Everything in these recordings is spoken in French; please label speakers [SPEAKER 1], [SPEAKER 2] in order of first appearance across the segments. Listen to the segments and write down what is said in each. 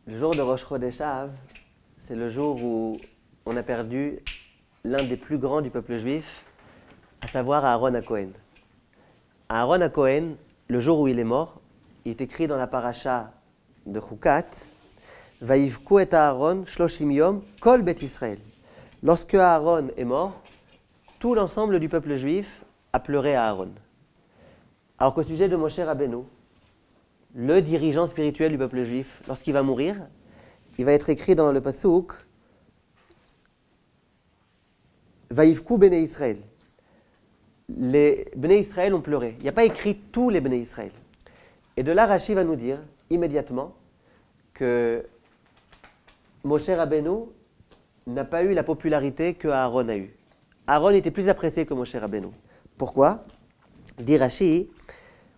[SPEAKER 1] Le jour de Rosh Chodesh Av, c'est le jour où on a perdu l'un des plus grands du peuple juif, à savoir Aaron HaKohen. Aaron HaKohen, le jour où il est mort, il est écrit dans la paracha de Chukat, Vaïvku et Aaron shloshim yom kol bet Israël. Lorsque Aaron est mort, tout l'ensemble du peuple juif a pleuré à Aaron. Alors qu'au sujet de Moshe Rabbeinu, le dirigeant spirituel du peuple juif, lorsqu'il va mourir, il va être écrit dans le Passouk Vaïvku bnei Israël. Les bnei Israël ont pleuré. Il n'y a pas écrit tous les bnei Israël. Et de là, Rashi va nous dire immédiatement que Moshe Rabbeinu n'a pas eu la popularité que Aaron a eu. Aaron était plus apprécié que Moshe Rabbeinu. Pourquoi? Dit Rashi,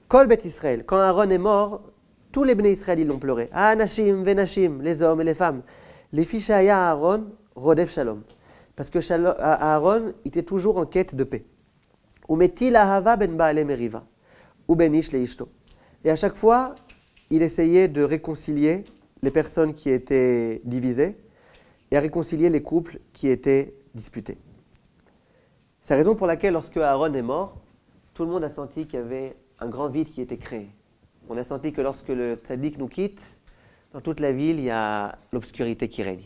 [SPEAKER 1] Kol bet Israël. Quand Aaron est mort, tous les bnei Israël ils l'ont pleuré. Anashim venashim, les hommes et les femmes. Les fichaya Aaron, rodef shalom. Parce que Aaron était toujours en quête de paix. Umetil ahava ben ba'ale meriva, ou ben ish leishto. Et à chaque fois, il essayait de réconcilier les personnes qui étaient divisées et à réconcilier les couples qui étaient disputés. C'est la raison pour laquelle, lorsque Aaron est mort, tout le monde a senti qu'il y avait un grand vide qui était créé. On a senti que lorsque le tzaddik nous quitte, dans toute la ville, il y a l'obscurité qui règne.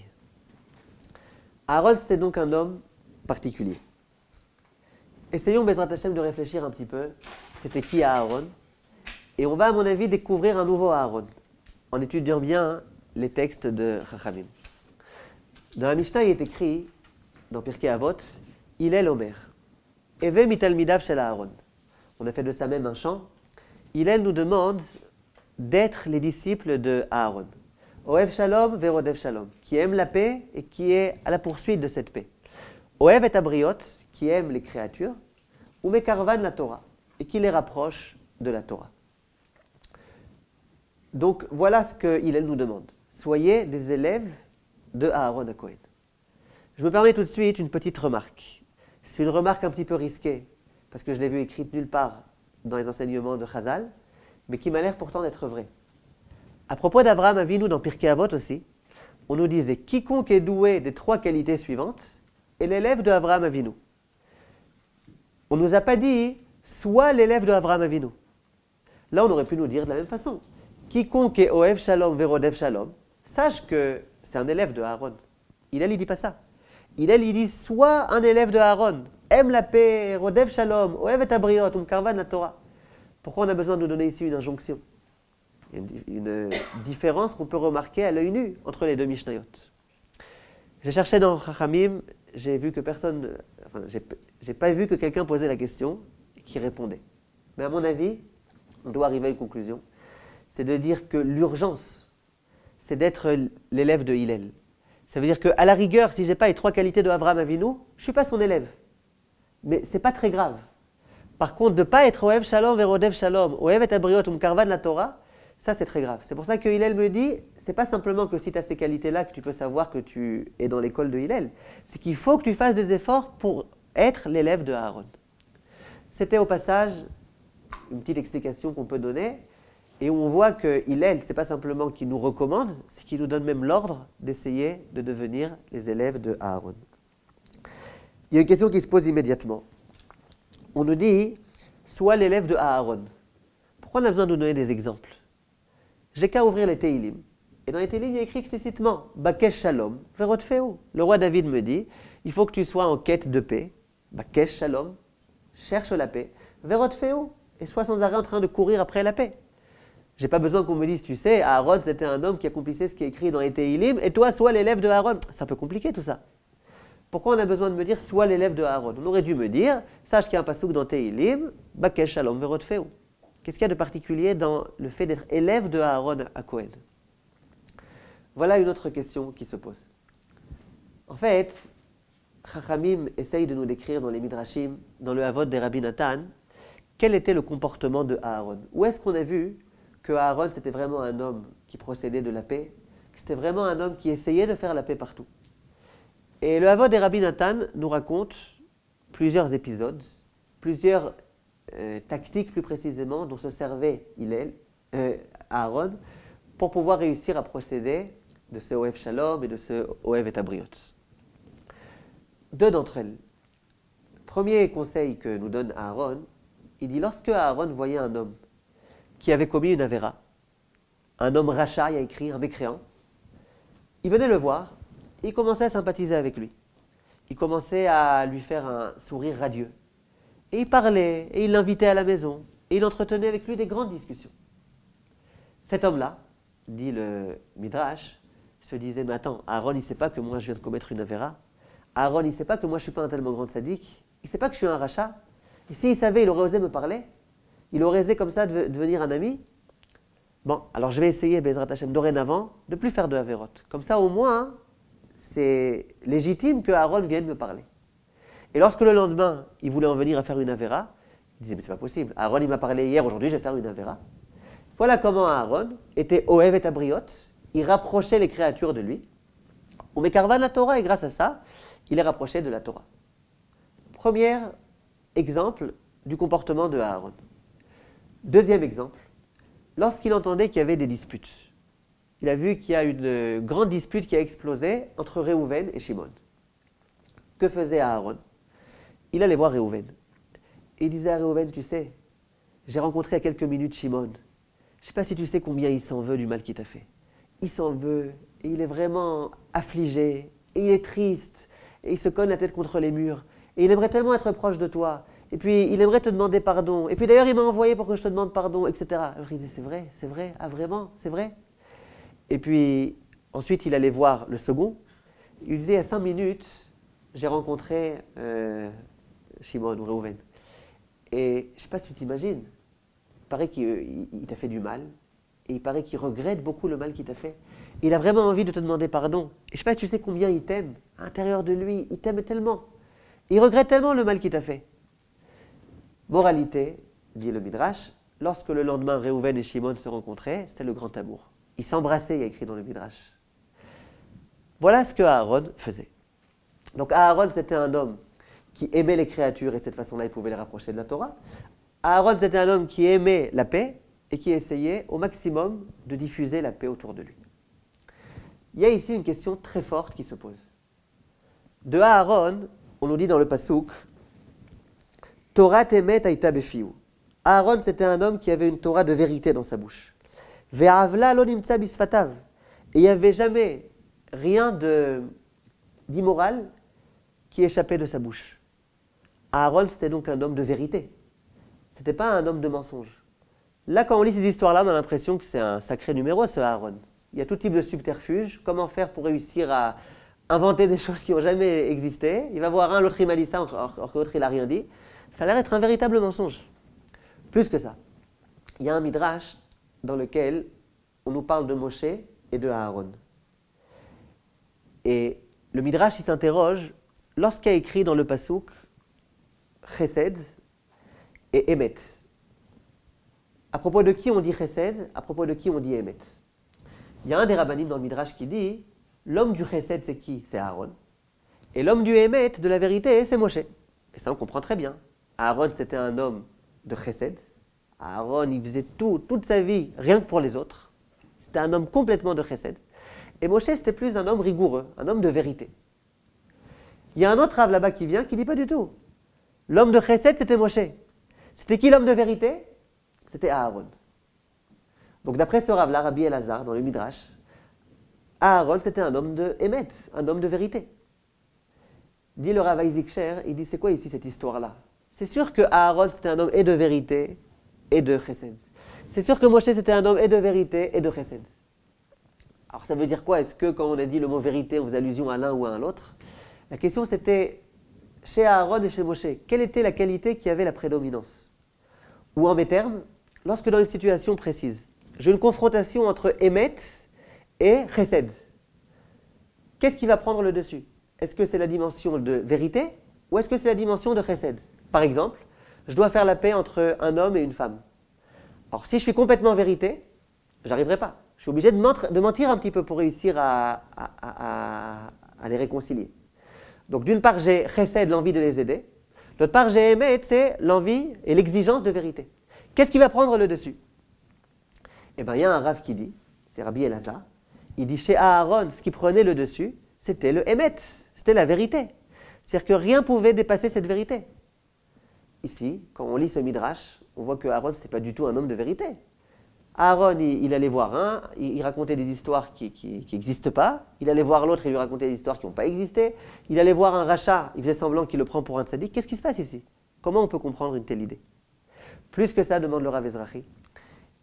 [SPEAKER 1] Aaron, c'était donc un homme particulier. Essayons, Bezrat Hashem, de réfléchir un petit peu. C'était qui Aaron? Et on va, à mon avis, découvrir un nouveau Aaron, en étudiant bien les textes de Chachamim. Dans la Mishnah, il est écrit, dans Pirkei Avot, Hillel Omer, Eve mitalmidav shel Aaron. On a fait de ça même un chant. Hillel nous demande d'être les disciples de Aaron. Oev shalom verodev shalom, qui aime la paix et qui est à la poursuite de cette paix. Oev et abriot, qui aime les créatures, ou mekarvan la Torah, et qui les rapproche de la Torah. Donc voilà ce que Hillel nous demande. Soyez des élèves de Aaron HaKohen. Je me permets tout de suite une petite remarque. C'est une remarque un petit peu risquée, parce que je l'ai vue écrite nulle part dans les enseignements de Chazal, mais qui m'a l'air pourtant d'être vraie. À propos d'Abraham Avinu dans Pirkei Avot aussi, on nous disait « Quiconque est doué des trois qualités suivantes est l'élève de Abraham Avinu ». On ne nous a pas dit « Sois l'élève de Abraham Avinu ». Là, on aurait pu nous dire de la même façon « Quiconque est Oev Shalom verodev Shalom », sache que c'est un élève de Aaron. Hillel, il ne dit pas ça. Hillel, il dit « Sois un élève de Aaron, aime la paix, rodev Shalom, Oev et abriot, karvan la Torah ». Pourquoi on a besoin de nous donner ici une injonction? Il y a une différence qu'on peut remarquer à l'œil nu entre les deux Mishnayot. J'ai cherché dans Chachamim, j'ai vu que personne, j'ai pas vu que quelqu'un posait la question et qui répondait. Mais à mon avis, on doit arriver à une conclusion. C'est de dire que l'urgence, c'est d'être l'élève de Hillel. Ça veut dire qu'à la rigueur, si je n'ai pas les trois qualités de Avraham Avinu, je ne suis pas son élève. Mais ce n'est pas très grave. Par contre, de ne pas être Oev Shalom verodev Shalom, Oev et abriot karvan la Torah, ça c'est très grave. C'est pour ça que Hillel me dit, c'est pas simplement que si tu as ces qualités-là que tu peux savoir que tu es dans l'école de Hillel. C'est qu'il faut que tu fasses des efforts pour être l'élève de Aaron. C'était au passage une petite explication qu'on peut donner. Et où on voit que Hillel, ce n'est pas simplement qu'il nous recommande, c'est qu'il nous donne même l'ordre d'essayer de devenir les élèves de Aaron. Il y a une question qui se pose immédiatement. On nous dit, sois l'élève de Aaron. Pourquoi on a besoin de nous donner des exemples? J'ai qu'à ouvrir les Teilim. Et dans les Teilim, il y a écrit explicitement, Bakesh Shalom, Verot Feu. Le roi David me dit, il faut que tu sois en quête de paix. Bakesh Shalom, cherche la paix. Verot Feu, et sois sans arrêt en train de courir après la paix. J'ai pas besoin qu'on me dise, tu sais, Aaron c'était un homme qui accomplissait ce qui est écrit dans les Teilim, et toi, sois l'élève de Aaron. C'est un peu compliqué tout ça. Pourquoi on a besoin de me dire, sois l'élève de Aaron? On aurait dû me dire, sache qu'il y a un passouk dans Teilim, Bakesh Shalom Verot Feu. Qu'est-ce qu'il y a de particulier dans le fait d'être élève de Aaron HaKohen? Voilà une autre question qui se pose. En fait, Chachamim essaye de nous décrire dans les Midrashim, dans le Havot des Rabbi Nathan, quel était le comportement de Aaron. Où est-ce qu'on a vu que Aaron, c'était vraiment un homme qui procédait de la paix, que c'était vraiment un homme qui essayait de faire la paix partout. Et le Havot des Rabbi Nathan nous raconte plusieurs épisodes, plusieurs tactiques plus précisément dont se servait Aaron pour pouvoir réussir à procéder de ce Ohev Shalom et de ce Ohev et Abriot. Deux d'entre elles. Premier conseil que nous donne Aaron, il dit lorsque Aaron voyait un homme qui avait commis une avéra, un homme rachat, il y a écrit, un mécréant, il venait le voir et il commençait à sympathiser avec lui. Il commençait à lui faire un sourire radieux. Et il parlait, et il l'invitait à la maison, et il entretenait avec lui des grandes discussions. Cet homme-là, dit le Midrash, se disait, mais attends, Aaron, il ne sait pas que moi je viens de commettre une avéra. Aaron, il ne sait pas que moi je ne suis pas un tellement grand sadique. Il ne sait pas que je suis un rachat. Et s'il savait, il aurait osé me parler. Il aurait osé comme ça devenir un ami. Bon, alors je vais essayer, Bezrat Hashem, dorénavant, de ne plus faire de avérotes. Comme ça, au moins, hein, c'est légitime que Aaron vienne me parler. Et lorsque le lendemain, il voulait en venir à faire une avéra, il disait, mais c'est pas possible. Aaron, il m'a parlé hier, aujourd'hui, je vais faire une avéra. Voilà comment Aaron était Ohev et Abriot. Il rapprochait les créatures de lui. On mekarvan la Torah, et grâce à ça, il est rapproché de la Torah. Premier exemple du comportement de Aaron. Deuxième exemple, lorsqu'il entendait qu'il y avait des disputes. Il a vu qu'il y a une grande dispute qui a explosé entre Réhouven et Shimon. Que faisait Aaron? Il allait voir Réhouven. Et il disait à Réhouven, tu sais, j'ai rencontré il y a quelques minutes Shimon. Je ne sais pas si tu sais combien il s'en veut du mal qu'il t'a fait. Il s'en veut, et il est vraiment affligé, et il est triste, et il se cogne la tête contre les murs, et il aimerait tellement être proche de toi, et puis il aimerait te demander pardon, et puis d'ailleurs il m'a envoyé pour que je te demande pardon, etc. Alors il disait, c'est vrai, ah vraiment, c'est vrai. Et puis ensuite il allait voir le second, il disait, il y a 5 minutes, j'ai rencontré Shimon ou Réhouven. Et je ne sais pas si tu t'imagines, il paraît qu'il t'a fait du mal, et il paraît qu'il regrette beaucoup le mal qu'il t'a fait. Il a vraiment envie de te demander pardon. Et je ne sais pas si tu sais combien il t'aime. À l'intérieur de lui, il t'aime tellement. Il regrette tellement le mal qu'il t'a fait. Moralité, dit le Midrash, lorsque le lendemain Réhouven et Shimon se rencontraient, c'était le grand amour. Ils s'embrassaient, il y a écrit dans le Midrash. Voilà ce que Aaron faisait. Donc Aaron, c'était un homme qui aimait les créatures et de cette façon-là, il pouvait les rapprocher de la Torah. Aaron, c'était un homme qui aimait la paix et qui essayait au maximum de diffuser la paix autour de lui. Il y a ici une question très forte qui se pose. De Aaron, on nous dit dans le Passouk, Torah temet aïta befiu. Aaron, c'était un homme qui avait une Torah de vérité dans sa bouche. Ve'avla lo nimtza bisfatav. Et il n'y avait jamais rien d'immoral qui échappait de sa bouche. Aaron, c'était donc un homme de vérité. Ce n'était pas un homme de mensonge. Là, quand on lit ces histoires-là, on a l'impression que c'est un sacré numéro, ce Aaron. Il y a tout type de subterfuge. Comment faire pour réussir à inventer des choses qui n'ont jamais existé? Il va voir un, l'autre il m'a dit ça, alors que l'autre il n'a rien dit. Ça a l'air d'être un véritable mensonge. Plus que ça. Il y a un midrash dans lequel on nous parle de Moshe et de Aaron. Et le midrash, il s'interroge, lorsqu'il y a écrit dans le Passouk Chesed et Emet. À propos de qui on dit Chesed, à propos de qui on dit Emet. Il y a un des rabbanim dans le Midrash qui dit, l'homme du Chesed c'est qui? C'est Aaron. Et l'homme du Emet, de la vérité, c'est Moshe. Et ça on comprend très bien. Aaron c'était un homme de Chesed. Aaron il faisait toute sa vie rien que pour les autres. C'était un homme complètement de Chesed. Et Moshe c'était plus un homme rigoureux, un homme de vérité. Il y a un autre rave là-bas qui vient qui dit pas du tout. L'homme de Chesed c'était Moshe. C'était qui l'homme de vérité? C'était Aaron. Donc d'après ce rave-là, Rabbi Elazar, dans le Midrash, Aaron c'était un homme de Emet, un homme de vérité. Dit le Rav Isaac Sher, il dit c'est quoi ici cette histoire-là? C'est sûr que Aaron c'était un homme et de vérité et de Chesed. C'est sûr que Moshe c'était un homme et de vérité et de Chesed. Alors ça veut dire quoi? Est-ce que quand on a dit le mot vérité, on faisait allusion à l'un ou à l'autre? La question c'était, chez Aaron et chez Moshe, quelle était la qualité qui avait la prédominance? Ou en mes termes, lorsque dans une situation précise, j'ai une confrontation entre Emet et Chesed, qu'est-ce qui va prendre le dessus? Est-ce que c'est la dimension de vérité ou est-ce que c'est la dimension de Chesed? Par exemple, je dois faire la paix entre un homme et une femme. Alors si je suis complètement vérité, j'arriverai pas. Je suis obligé de mentir un petit peu pour réussir à les réconcilier. Donc d'une part j'ai Chesed, l'envie de les aider. D'autre part j'ai Emet, c'est l'envie et l'exigence de vérité. Qu'est-ce qui va prendre le dessus? Eh bien il y a un Rav qui dit, c'est Rabbi Elazar, Il dit chez Aaron, ce qui prenait le dessus, c'était le Emet, c'était la vérité. C'est-à-dire que rien ne pouvait dépasser cette vérité. Ici, quand on lit ce Midrash, on voit que Aaron, ce n'est pas du tout un homme de vérité. Aaron, il allait voir un, il racontait des histoires qui n'existent pas. Il allait voir l'autre, il lui racontait des histoires qui n'ont pas existé. Il allait voir un rachat, il faisait semblant qu'il le prend pour un tzaddik. Qu'est-ce qui se passe ici? Comment on peut comprendre une telle idée? Plus que ça, demande le Rav Ezrahi.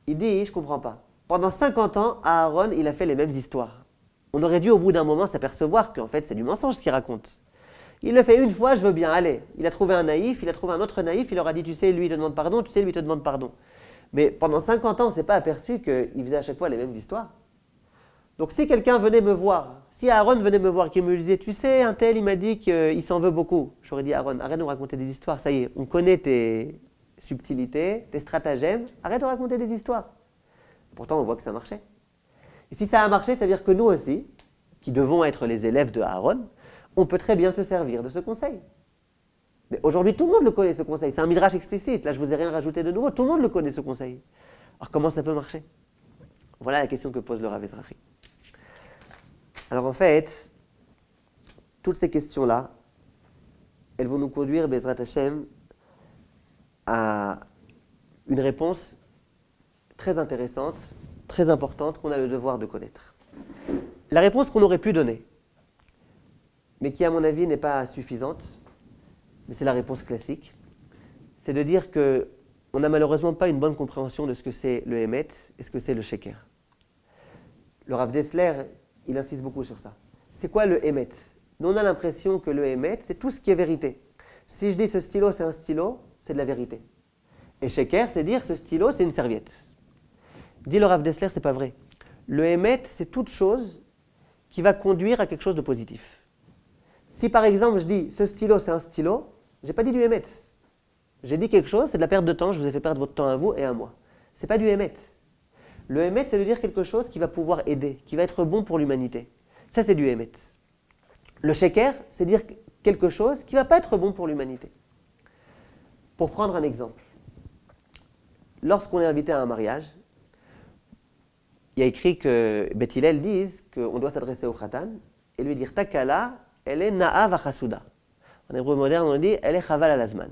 [SPEAKER 1] Il dit, je ne comprends pas. Pendant 50 ans, Aaron, il a fait les mêmes histoires. On aurait dû au bout d'un moment s'apercevoir qu'en fait, c'est du mensonge ce qu'il raconte. Il le fait une fois, je veux bien, allez. Il a trouvé un naïf, il a trouvé un autre naïf, il leur a dit, tu sais, lui, il te demande pardon, tu sais, lui, il te demande pardon. Mais pendant 50 ans, on ne s'est pas aperçu qu'il faisait à chaque fois les mêmes histoires. Donc si quelqu'un venait me voir, si Aaron venait me voir et qu'il me disait, tu sais, un tel, il m'a dit qu'il s'en veut beaucoup. J'aurais dit, Aaron, arrête de me raconter des histoires, ça y est, on connaît tes subtilités, tes stratagèmes, arrête de raconter des histoires. Pourtant, on voit que ça marchait. Et si ça a marché, ça veut dire que nous aussi, qui devons être les élèves de Aaron, on peut très bien se servir de ce conseil. Mais aujourd'hui, tout le monde le connaît, ce conseil. C'est un midrash explicite. Là, je ne vous ai rien rajouté de nouveau. Tout le monde le connaît, ce conseil. Alors, comment ça peut marcher? Voilà la question que pose le Rav Ezrahi. Alors, en fait, toutes ces questions-là, elles vont nous conduire, Bezrat Hashem, à une réponse très intéressante, très importante, qu'on a le devoir de connaître. La réponse qu'on aurait pu donner, mais qui, à mon avis, n'est pas suffisante, mais c'est la réponse classique, c'est de dire qu'on n'a malheureusement pas une bonne compréhension de ce que c'est le Emet et ce que c'est le Sheker. Le Rav Dessler, il insiste beaucoup sur ça. C'est quoi le Emet? Nous, on a l'impression que le Emet, c'est tout ce qui est vérité. Si je dis ce stylo, c'est un stylo, c'est de la vérité. Et Sheker, c'est dire ce stylo, c'est une serviette. Dit le Rav Dessler, c'est pas vrai. Le Emet, c'est toute chose qui va conduire à quelque chose de positif. Si par exemple je dis ce stylo c'est un stylo, j'ai pas dit du Emet. J'ai dit quelque chose, c'est de la perte de temps, je vous ai fait perdre votre temps à vous et à moi. C'est pas du Emet. Le Emet, c'est de dire quelque chose qui va pouvoir aider, qui va être bon pour l'humanité. Ça, c'est du Emet. Le Sheker, c'est dire quelque chose qui va pas être bon pour l'humanité. Pour prendre un exemple, lorsqu'on est invité à un mariage, il y a écrit que Beth Hillel dise qu'on doit s'adresser au Khatan et lui dire Takala, elle est Na'a vachasuda. En hébreu moderne, on dit elle est Chaval alazman.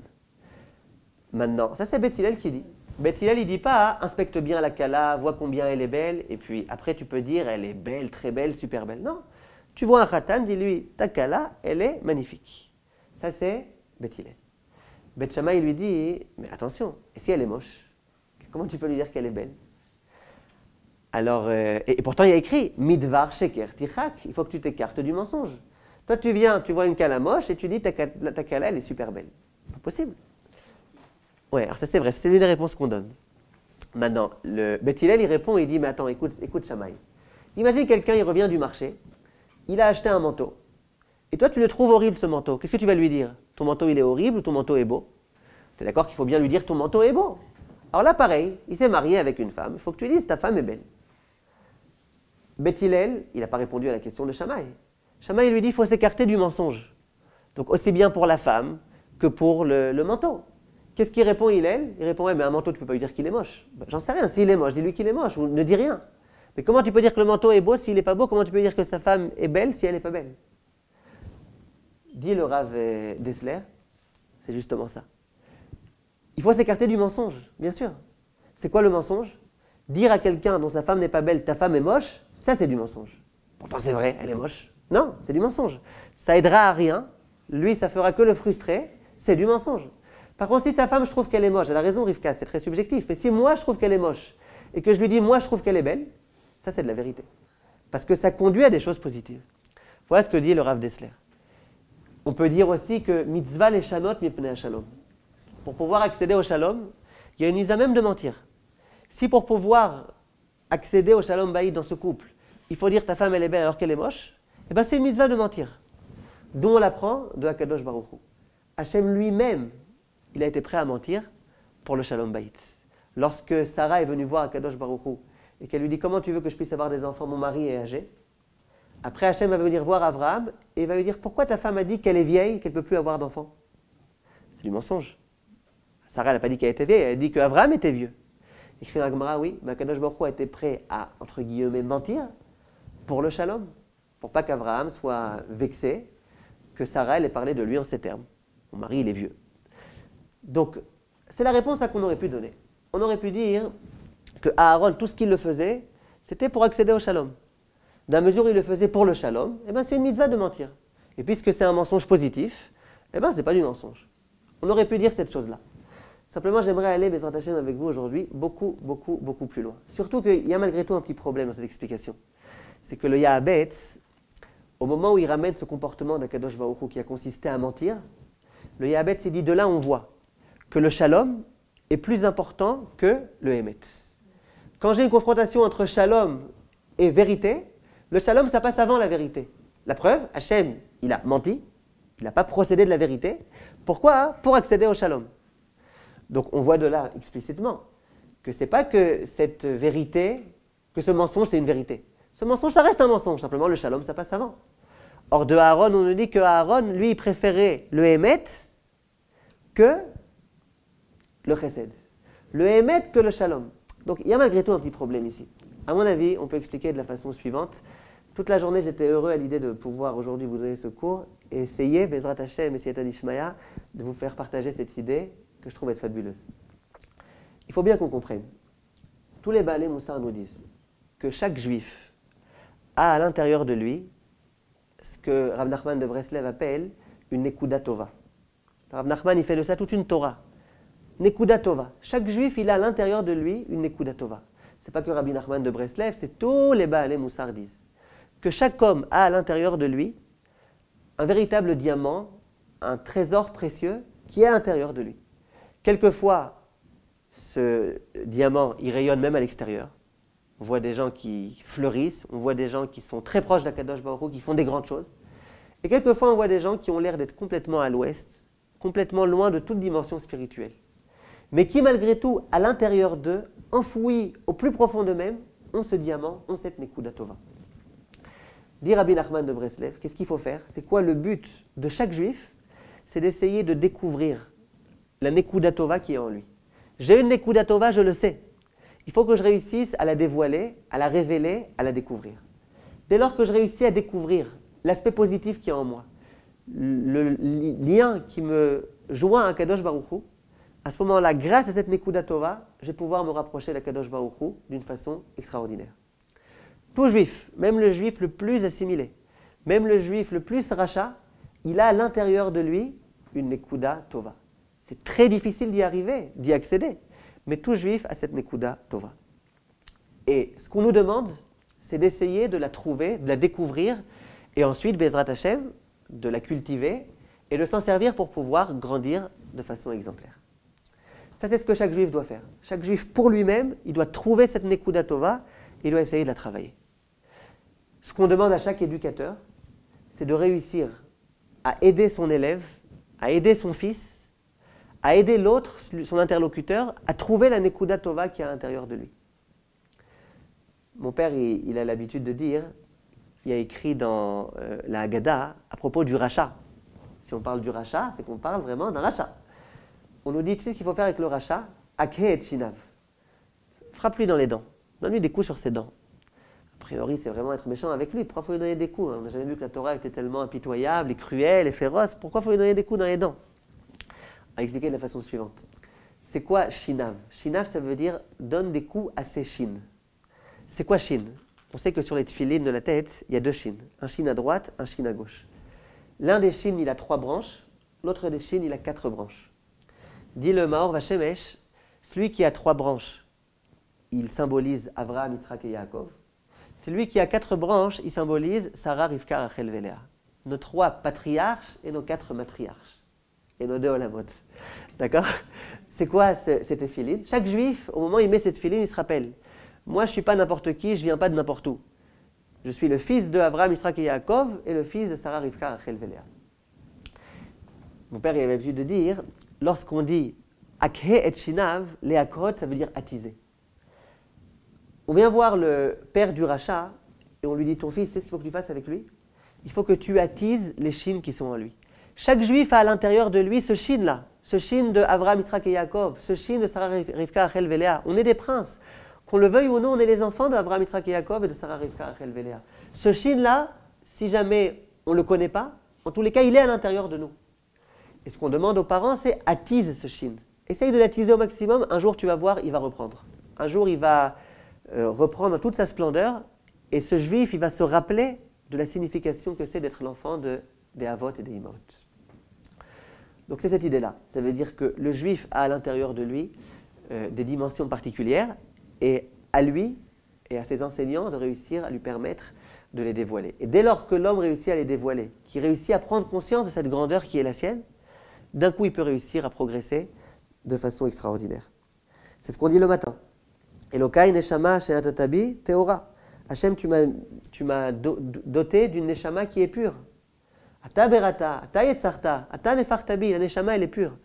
[SPEAKER 1] Maintenant, ça c'est Beth Hillel qui dit. Beth Hillel, il ne dit pas inspecte bien la Kala, vois combien elle est belle, et puis après tu peux dire elle est belle, très belle, super belle. Non. Tu vois un Khatan, dis-lui ta Kala, elle est magnifique. Ça c'est Beth Hillel. Beth Shammai, il lui dit mais attention, et si elle est moche? Comment tu peux lui dire qu'elle est belle? Alors, et pourtant il y a écrit Midvar Sheker Tichak, il faut que tu t'écartes du mensonge. Toi tu viens, tu vois une Kala moche et tu dis ta Kala elle est super belle. Pas possible. Ouais, alors ça c'est vrai, c'est l'une des réponses qu'on donne. Maintenant, le Beth Hillel il répond, il dit mais attends, écoute Shammai. Imagine quelqu'un il revient du marché, il a acheté un manteau. Et toi tu le trouves horrible ce manteau. Qu'est-ce que tu vas lui dire? Ton manteau il est horrible ou ton manteau est beau? Tu es d'accord qu'il faut bien lui dire ton manteau est beau? Alors là pareil, il s'est marié avec une femme, il faut que tu lui dises ta femme est belle. Beth Hillel, il n'a pas répondu à la question de Shammai. Shammai lui dit il faut s'écarter du mensonge. Donc aussi bien pour la femme que pour le manteau. Qu'est-ce qu'il répond Hillel? Il répond ouais, mais un manteau tu ne peux pas lui dire qu'il est moche. Ben, j'en sais rien, s'il est moche, dis-lui qu'il est moche ou ne dis rien. Mais comment tu peux dire que le manteau est beau s'il n'est pas beau? Comment tu peux dire que sa femme est belle si elle n'est pas belle? Dit le Rav Dessler, c'est justement ça. Il faut s'écarter du mensonge, bien sûr. C'est quoi le mensonge? Dire à quelqu'un dont sa femme n'est pas belle, ta femme est moche, ça c'est du mensonge. Pourtant c'est vrai, elle est moche. Non, c'est du mensonge. Ça aidera à rien, lui ça fera que le frustrer, c'est du mensonge. Par contre, si sa femme, je trouve qu'elle est moche, elle a raison Rivka, c'est très subjectif, mais si moi je trouve qu'elle est moche, et que je lui dis moi je trouve qu'elle est belle, ça c'est de la vérité. Parce que ça conduit à des choses positives. Voilà ce que dit le Rav Dessler. On peut dire aussi que mitzvah les shanot mipnei shalom. Pour pouvoir accéder au shalom, il y a une mise à même de mentir. Si pour pouvoir accéder au shalom baïd dans ce couple, il faut dire ta femme elle est belle alors qu'elle est moche, eh ben c'est une mitzvah de mentir. D'où on l'apprend de Hakadosh Baruch Hu. Hachem lui-même, il a été prêt à mentir pour le shalom baïd. Lorsque Sarah est venue voir Hakadosh Baruch Hu et qu'elle lui dit comment tu veux que je puisse avoir des enfants, mon mari est âgé. Après Hachem va venir voir Abraham et il va lui dire pourquoi ta femme a dit qu'elle est vieille, qu'elle ne peut plus avoir d'enfants. C'est du mensonge. Sarah n'a pas dit qu'elle était vieille, elle a dit qu'Abraham était vieux. Écrit dans la Gemara, oui, mais Hakadosh Baruch Hu a été prêt à, entre guillemets, mentir pour le shalom, pour pas qu'Abraham soit vexé, que Sarah elle ait parlé de lui en ces termes. Mon mari, il est vieux. Donc, c'est la réponse à qu'on aurait pu donner. On aurait pu dire que Aaron, tout ce qu'il le faisait, c'était pour accéder au shalom. Dans la mesure où il le faisait pour le shalom, eh ben, c'est une mitzvah de mentir. Et puisque c'est un mensonge positif, eh ben, ce n'est pas du mensonge. On aurait pu dire cette chose-là. Simplement, j'aimerais aller, Bezrat Hashem, avec vous aujourd'hui, beaucoup plus loin. Surtout qu'il y a malgré tout un petit problème dans cette explication. C'est que le Yahabetz, au moment où il ramène ce comportement d'Akadosh Baruch Hu qui a consisté à mentir, le Yahabetz s'est dit, de là on voit que le shalom est plus important que le Emet. Quand j'ai une confrontation entre shalom et vérité, le shalom, ça passe avant la vérité. La preuve, Hachem, il a menti, il n'a pas procédé de la vérité. Pourquoi? Pour accéder au shalom. Donc on voit de là explicitement que ce n'est pas que cette vérité, que ce mensonge, c'est une vérité. Ce mensonge, ça reste un mensonge. Simplement, le shalom, ça passe avant. Or, de Aaron, on nous dit que Aaron, lui, il préférait le Emet que le Chesed. Le Emet que le shalom. Donc, il y a malgré tout un petit problème ici. À mon avis, on peut expliquer de la façon suivante. Toute la journée, j'étais heureux à l'idée de pouvoir aujourd'hui vous donner ce cours et essayer, Bezrat Hashem et Siyata Dishmaya, de vous faire partager cette idée que je trouve être fabuleuse. Il faut bien qu'on comprenne. Tous les Baalei Moussar nous disent que chaque juif a à l'intérieur de lui ce que Rav Nachman de Breslev appelle une Nekuda Tova. Rav Nachman, il fait de ça toute une Torah. Nekuda Tova. Chaque juif, il a à l'intérieur de lui une Nekuda Tova. Ce n'est pas que Rabbi Nachman de Breslev, c'est tous les Baalei Moussar disent que chaque homme a à l'intérieur de lui un véritable diamant, un trésor précieux qui est à l'intérieur de lui. Quelquefois, ce diamant, il rayonne même à l'extérieur. On voit des gens qui fleurissent, on voit des gens qui sont très proches d'Akadosh Baruch Hu, qui font des grandes choses. Et quelquefois, on voit des gens qui ont l'air d'être complètement à l'ouest, complètement loin de toute dimension spirituelle. Mais qui, malgré tout, à l'intérieur d'eux, enfouis au plus profond d'eux-mêmes, ont ce diamant, ont cette Nekuda Tova. Dit Rabbi Nachman de Breslev, qu'est-ce qu'il faut faire? C'est quoi le but de chaque juif? C'est d'essayer de découvrir la Nekuda Tova qui est en lui. J'ai une Nekuda Tova, je le sais. Il faut que je réussisse à la dévoiler, à la révéler, à la découvrir. Dès lors que je réussis à découvrir l'aspect positif qui est en moi, le lien qui me joint à Kadosh Baruch Hu, à ce moment-là, grâce à cette Nekuda Tova, je vais pouvoir me rapprocher de Kadosh Baruch Hu d'une façon extraordinaire. Tout juif, même le juif le plus assimilé, même le juif le plus rachat, il a à l'intérieur de lui une Nekuda Tova. C'est très difficile d'y arriver, d'y accéder, mais tout juif a cette Nekuda Tova. Et ce qu'on nous demande, c'est d'essayer de la trouver, de la découvrir, et ensuite, Bezrat Hashem, de la cultiver et de s'en servir pour pouvoir grandir de façon exemplaire. Ça, c'est ce que chaque juif doit faire. Chaque juif, pour lui-même, il doit trouver cette Nekuda Tova, il doit essayer de la travailler. Ce qu'on demande à chaque éducateur, c'est de réussir à aider son élève, à aider son fils, à aider l'autre, son interlocuteur, à trouver la Nekuda Tova qui est à l'intérieur de lui. Mon père, il a l'habitude de dire, il y a écrit dans la Haggadah à propos du rachat. Si on parle du rachat, c'est qu'on parle vraiment d'un rachat. On nous dit, tu sais ce qu'il faut faire avec le rachat? Akhe et shinav. Frappe-lui dans les dents. Donne-lui des coups sur ses dents. A priori, c'est vraiment être méchant avec lui. Pourquoi il faut lui donner des coups? On n'a jamais vu que la Torah était tellement impitoyable et cruelle et féroce. Pourquoi il faut lui donner des coups dans les dents? À expliquer de la façon suivante. C'est quoi shinav? Shinav, ça veut dire donne des coups à ses chines. C'est quoi shin? On sait que sur les tefilines de la tête, il y a deux chines. Un shin à droite, un shin à gauche. L'un des chines, il a 3 branches. L'autre des chines, il a 4 branches. Dit le Maor Vashemesh, celui qui a 3 branches, il symbolise Avraham, Yitzhak et Yaakov. Celui qui a 4 branches, il symbolise Sarah, Rivka, Rachel et Léa. Nos 3 patriarches et nos 4 matriarches. Et nos 2 olamot. D'accord? C'est quoi cette tefilin? Chaque juif, au moment où il met cette tefilin, il se rappelle. Moi, je ne suis pas n'importe qui, je ne viens pas de n'importe où. Je suis le fils de Avraham, Yitzhak et Yaakov et le fils de Sarah, Rivka, Rachel et Léa. Mon père il avait l'habitude de dire, lorsqu'on dit Akhe et Shinav, les Akot, ça veut dire attiser. On vient voir le père du rachat et on lui dit, ton fils, tu sais ce qu'il faut que tu fasses avec lui? Il faut que tu attises les chines qui sont en lui. Chaque juif a à l'intérieur de lui ce chine-là, ce chine de Avraham, Yitzhak et Yaakov, ce chine de Sarah, Rivka, Rachel et Léa. On est des princes. Qu'on le veuille ou non, on est les enfants d'Avraham, Yitzhak et Yaakov et de Sarah, Rivka, Rachel et Léa. Ce shin-là, si jamais on ne le connaît pas, en tous les cas, il est à l'intérieur de nous. Et ce qu'on demande aux parents, c'est attise ce shin. Essaye de l'attiser au maximum, un jour tu vas voir, il va reprendre. Un jour il va reprendre toute sa splendeur, et ce juif, il va se rappeler de la signification que c'est d'être l'enfant des Avot et des Imot. Donc c'est cette idée-là. Ça veut dire que le juif a à l'intérieur de lui des dimensions particulières, et à lui et à ses enseignants de réussir à lui permettre de les dévoiler. Et dès lors que l'homme réussit à les dévoiler, qu'il réussit à prendre conscience de cette grandeur qui est la sienne, d'un coup il peut réussir à progresser de façon extraordinaire. C'est ce qu'on dit le matin. Elokai neshama she'atatabi teora. Hachem, tu m'as doté d'une neshama qui est pure. Ata berata, ata yetzarta, ata nefartabi. La neshama, elle est pure.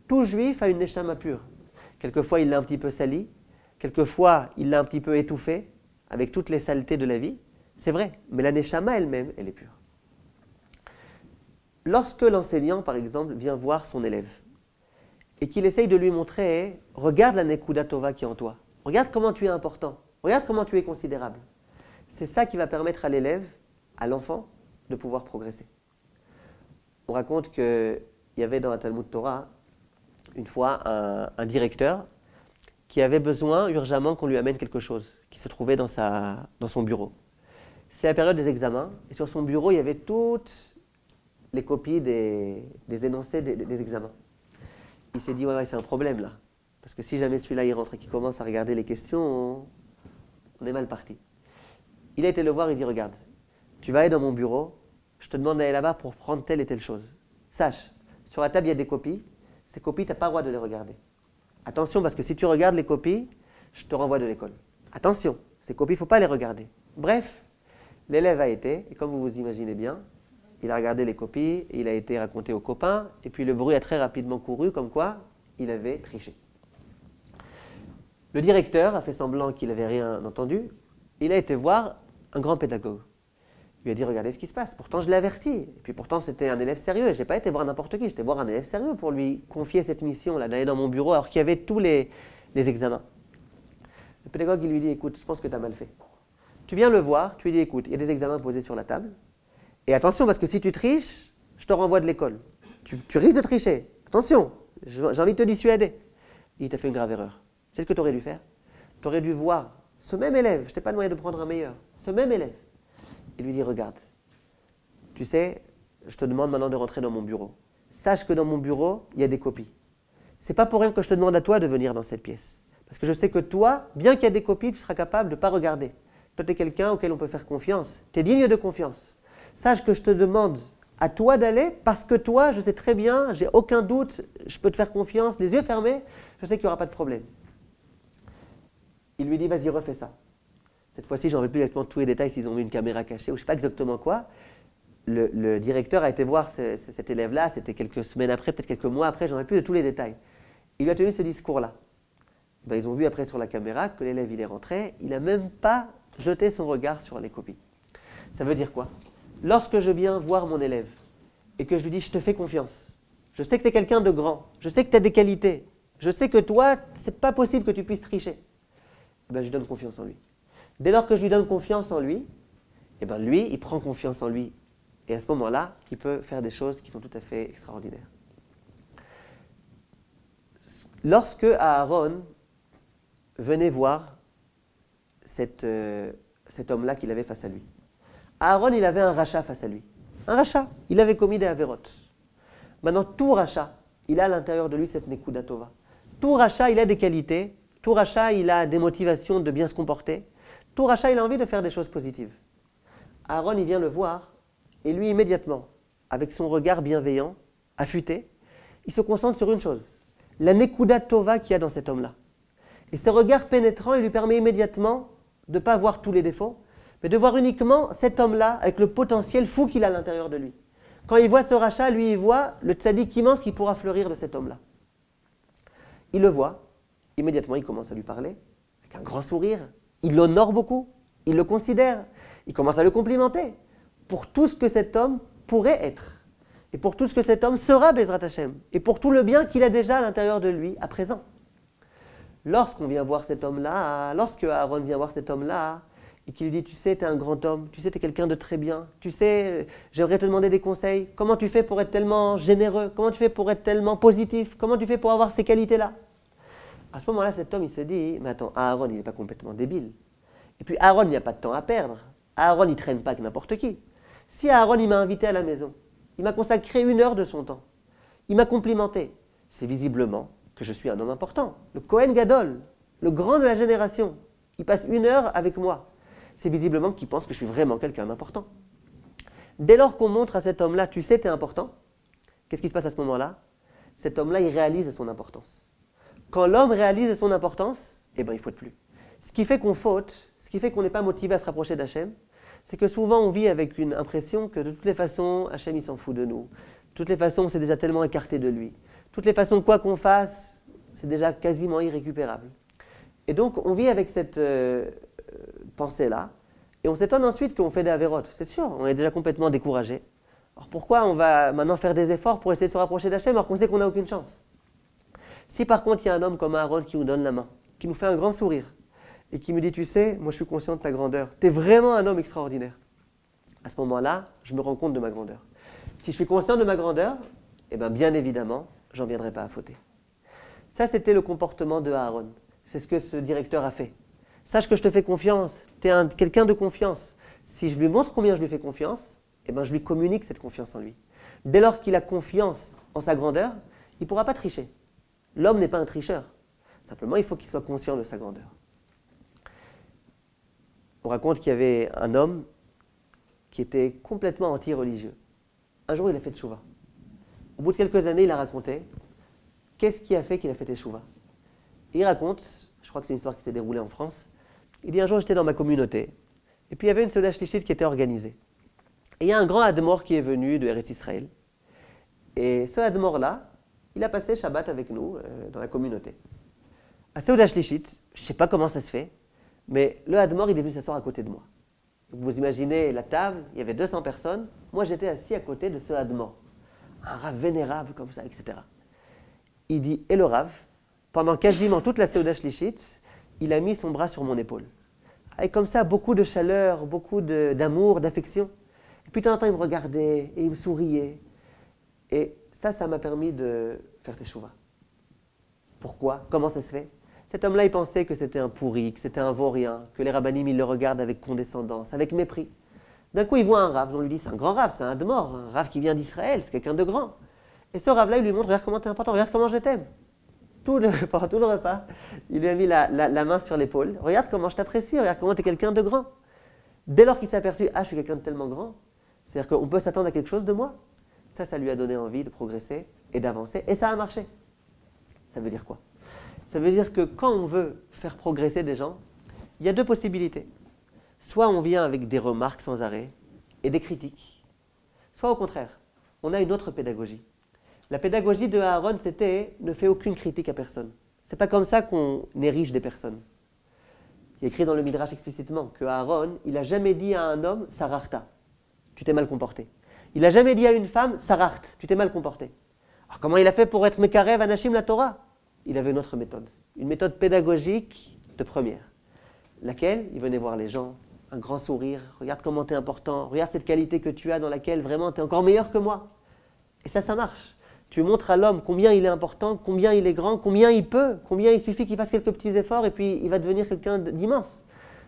[SPEAKER 1] Tout juif a une neshama pure. Quelquefois, il l'a un petit peu salie. Quelquefois, il l'a un petit peu étouffée avec toutes les saletés de la vie. C'est vrai, mais la neshama elle-même, elle est pure. Lorsque l'enseignant, par exemple, vient voir son élève et qu'il essaye de lui montrer « Regarde la Nekuda Tova qui est en toi. Regarde comment tu es important. Regarde comment tu es considérable. » C'est ça qui va permettre à l'élève, à l'enfant, de pouvoir progresser. On raconte qu'il y avait dans la Talmud Torah, une fois, un directeur qui avait besoin urgemment qu'on lui amène quelque chose, qui se trouvait dans son bureau. C'est la période des examens, et sur son bureau, il y avait toutes les copies des énoncés des examens. Il s'est dit, ouais, c'est un problème là, parce que si jamais celui-là il rentre et qu'il commence à regarder les questions, on est mal parti. Il a été le voir, il dit, regarde, tu vas aller dans mon bureau, je te demande d'aller là-bas pour prendre telle et telle chose. Sache, sur la table il y a des copies, ces copies, tu n'as pas le droit de les regarder. Attention, parce que si tu regardes les copies, je te renvoie de l'école. Attention, ces copies, il ne faut pas les regarder. Bref, l'élève a été, et comme vous vous imaginez bien, il a regardé les copies, et il a été raconté aux copains, et puis le bruit a très rapidement couru, comme quoi il avait triché. Le directeur a fait semblant qu'il n'avait rien entendu. Il a été voir un grand pédagogue. Il lui a dit, regardez ce qui se passe. Pourtant, je l'ai averti. Et puis pourtant, c'était un élève sérieux. Je n'ai pas été voir n'importe qui. J'étais voir un élève sérieux pour lui confier cette mission-là, d'aller dans mon bureau, alors qu'il y avait tous les examens. Le pédagogue, il lui dit, écoute, je pense que tu as mal fait. Tu viens le voir, tu lui dis, écoute, il y a des examens posés sur la table. Et attention, parce que si tu triches, je te renvoie de l'école. Tu risques de tricher. Attention, j'ai envie de te dissuader. Il t'a fait une grave erreur. C'est ce que tu aurais dû faire. Tu aurais dû voir ce même élève, je t'ai pas demandé de prendre un meilleur, ce même élève. Il lui dit, regarde, tu sais, je te demande maintenant de rentrer dans mon bureau. Sache que dans mon bureau, il y a des copies. C'est pas pour rien que je te demande à toi de venir dans cette pièce. Parce que je sais que toi, bien qu'il y ait des copies, tu seras capable de ne pas regarder. Toi, tu es quelqu'un auquel on peut faire confiance. Tu es digne de confiance. Sache que je te demande à toi d'aller parce que toi, je sais très bien, j'ai aucun doute, je peux te faire confiance, les yeux fermés, je sais qu'il n'y aura pas de problème. Il lui dit, vas-y, refais ça. Cette fois-ci, j'en veux plus exactement tous les détails, s'ils ont mis une caméra cachée ou je ne sais pas exactement quoi. Le directeur a été voir cet élève-là, c'était quelques semaines après, peut-être quelques mois après, j'en ai plus de tous les détails. Il lui a tenu ce discours-là. Ben, ils ont vu après sur la caméra que l'élève, il est rentré, il n'a même pas jeté son regard sur les copies. Ça veut dire quoi? Lorsque je viens voir mon élève et que je lui dis, je te fais confiance, je sais que tu es quelqu'un de grand, je sais que tu as des qualités, je sais que toi, ce n'est pas possible que tu puisses tricher, ben, je lui donne confiance en lui. Dès lors que je lui donne confiance en lui, eh ben, lui, il prend confiance en lui. Et à ce moment-là, il peut faire des choses qui sont tout à fait extraordinaires. Lorsque Aaron venait voir cet homme-là qu'il avait face à lui, Aaron, il avait un rachat face à lui. Un rachat. Il avait commis des avérotes. Maintenant, tout rachat, il a à l'intérieur de lui cette Nekuda Tova. Tout rachat, il a des qualités. Tout rachat, il a des motivations de bien se comporter. Tout rachat, il a envie de faire des choses positives. Aaron, il vient le voir, et lui, immédiatement, avec son regard bienveillant, affûté, il se concentre sur une chose, la Nekuda Tova qu'il y a dans cet homme-là. Et ce regard pénétrant, il lui permet immédiatement de ne pas voir tous les défauts, mais de voir uniquement cet homme-là avec le potentiel fou qu'il a à l'intérieur de lui. Quand il voit ce rachat, lui, il voit le tzaddik immense qui pourra fleurir de cet homme-là. Il le voit, immédiatement, il commence à lui parler, avec un grand sourire, il l'honore beaucoup, il le considère, il commence à le complimenter pour tout ce que cet homme pourrait être, et pour tout ce que cet homme sera, Bezrat Hashem, et pour tout le bien qu'il a déjà à l'intérieur de lui à présent. Lorsqu'on vient voir cet homme-là, lorsque Aaron vient voir cet homme-là, et qui lui dit, tu sais, tu es un grand homme, tu sais, tu es quelqu'un de très bien, tu sais, j'aimerais te demander des conseils, comment tu fais pour être tellement généreux, comment tu fais pour être tellement positif, comment tu fais pour avoir ces qualités-là? À ce moment-là, cet homme, il se dit, mais attends, Aaron, il n'est pas complètement débile. Et puis Aaron, il n'y a pas de temps à perdre. Aaron, il ne traîne pas avec n'importe qui. Si Aaron, il m'a invité à la maison, il m'a consacré 1 heure de son temps, il m'a complimenté, c'est visiblement que je suis un homme important. Le Kohen Gadol, le grand de la génération, il passe 1 heure avec moi. C'est visiblement qu'il pense que je suis vraiment quelqu'un d'important. Dès lors qu'on montre à cet homme-là, tu sais, tu es important, qu'est-ce qui se passe à ce moment-là? Cet homme-là, il réalise son importance. Quand l'homme réalise son importance, eh ben, il ne faute plus. Ce qui fait qu'on faute, ce qui fait qu'on n'est pas motivé à se rapprocher d'Hachem, c'est que souvent on vit avec une impression que de toutes les façons, Hachem il s'en fout de nous. De toutes les façons, on s'est déjà tellement écarté de lui. De toutes les façons, quoi qu'on fasse, c'est déjà quasiment irrécupérable. Et donc, on vit avec cette pensée-là, et on s'étonne ensuite qu'on fait des avérotes. C'est sûr, on est déjà complètement découragé. Alors pourquoi on va maintenant faire des efforts pour essayer de se rapprocher d'Hachem alors qu'on sait qu'on n'a aucune chance? Si par contre, il y a un homme comme Aaron qui nous donne la main, qui nous fait un grand sourire, et qui me dit, tu sais, moi je suis conscient de ta grandeur, tu es vraiment un homme extraordinaire. À ce moment-là, je me rends compte de ma grandeur. Si je suis conscient de ma grandeur, eh bien évidemment, j'en viendrai pas à fauter. Ça, c'était le comportement de Aaron. C'est ce que ce directeur a fait. Sache que je te fais confiance, tu es quelqu'un de confiance. Si je lui montre combien je lui fais confiance, eh je lui communique cette confiance en lui. Dès lors qu'il a confiance en sa grandeur, il ne pourra pas tricher. L'homme n'est pas un tricheur. Simplement, il faut qu'il soit conscient de sa grandeur. On raconte qu'il y avait un homme qui était complètement anti-religieux. Un jour, il a fait tchouva. Au bout de quelques années, il a raconté qu'est-ce qui a fait qu'il a fait tchouva. Et il raconte, je crois que c'est une histoire qui s'est déroulée en France, il dit un jour, j'étais dans ma communauté, et puis il y avait une Seuda Shlichit qui était organisée. Et il y a un grand Admor qui est venu de Eretz Israël. Et ce Admor-là, il a passé Shabbat avec nous dans la communauté. À Seuda Shlichit, je ne sais pas comment ça se fait, mais le Admor, il est venu s'asseoir à côté de moi. Donc vous imaginez la table, il y avait 200 personnes. Moi, j'étais assis à côté de ce Admor. Un Rav vénérable comme ça, etc. Il dit, et le Rav, pendant quasiment toute la Seuda Shlichit, il a mis son bras sur mon épaule. Avec comme ça, beaucoup de chaleur, beaucoup d'amour, d'affection. Et puis de temps en temps, il me regardait et il me souriait. Et ça m'a permis de faire teshuva. Pourquoi? Comment ça se fait? Cet homme-là, il pensait que c'était un pourri, que c'était un vaurien, que les rabbinim, ils le regardent avec condescendance, avec mépris. D'un coup, il voit un Rav, on lui dit, c'est un grand Rav, c'est un Admor, un Rav qui vient d'Israël, c'est quelqu'un de grand. Et ce Rav-là, il lui montre, regarde comment tu es important, regarde comment je t'aime. Pendant tout le repas, il lui a mis la main sur l'épaule. Regarde comment je t'apprécie, regarde comment tu es quelqu'un de grand. Dès lors qu'il s'est aperçu, je suis quelqu'un de tellement grand, c'est-à-dire qu'on peut s'attendre à quelque chose de moi. Ça lui a donné envie de progresser et d'avancer, et ça a marché. Ça veut dire quoi? Ça veut dire que quand on veut faire progresser des gens, il y a 2 possibilités. Soit on vient avec des remarques sans arrêt et des critiques, soit au contraire, on a une autre pédagogie. La pédagogie de Aaron, c'était ne fais aucune critique à personne. C'est pas comme ça qu'on érige des personnes. Il est écrit dans le Midrash explicitement que Aaron, il n'a jamais dit à un homme sararta, tu t'es mal comporté. Il n'a jamais dit à une femme sarart, tu t'es mal comporté. Alors comment il a fait pour être mekarev anashim la Torah? Il avait une autre méthode, une méthode pédagogique de première, laquelle il venait voir les gens, un grand sourire, regarde comment tu es important, regarde cette qualité que tu as dans laquelle vraiment tu es encore meilleur que moi. Et ça marche. Tu montres à l'homme combien il est important, combien il est grand, combien il peut, combien il suffit qu'il fasse quelques petits efforts et puis il va devenir quelqu'un d'immense.